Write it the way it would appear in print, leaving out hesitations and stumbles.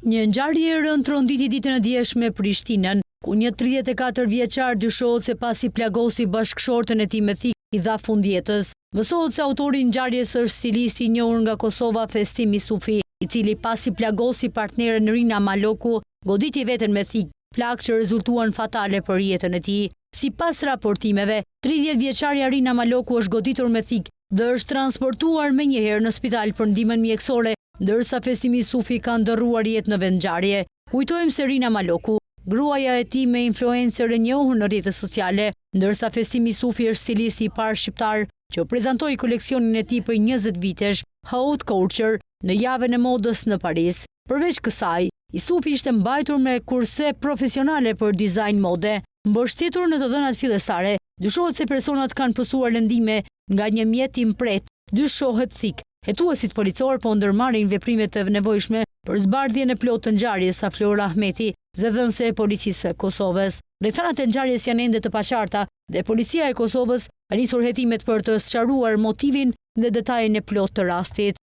Një ngjarje e rënë tronditi ditën e djeshme në Prishtinën, ku një 34 vjeçar dyshohet se pasi plagosi bashkëshortën e tij me thik i dha fund jetës. Mësohet se autori i ngjarjes është stilisti i njohur nga Kosova Festim Isufi, i cili pasi plagosi partneren Rina Maloku, goditi veten me thik, plagë që rezultuan fatale për jetën e tij. Sipas raportimeve, 30 vjeçaria Rina Maloku është goditur me thik dhe është transportuar menjëherë në spital për ndihmën mjekësore, ndërsa Festim Isufi ka ndërruar jetë në vend ngjarje. Kujtojmë se Rina Maloku, gruaja e tij me influencer e njohur në rrjetet sociale, ndërsa Festim Isufi është stilisti i parë shqiptar që prezantoi koleksionin e tij për 20 vitesh, Haute Couture, në javën e modës në Paris. Përveç kësaj, Isufi ishte mbajtur me kurse profesionale për dizajn mode. Mbështetur në të dhënat fillestare, dyshohet se personat kanë pësuar lëndime nga një mjet i mpret, dyshohet thik. Hetuesit policor po ndërmarrin veprimet të nevojshme për zbardhjen e plotë të ngjarjes sa Flora Ahmeti, zëdhënëse e policisë së Kosovës. Rrethanat e ngjarjes janë ende të paqarta dhe policia e Kosovës ka nisur hetimet për të sqaruar motivin dhe detajet e plotë të rastit.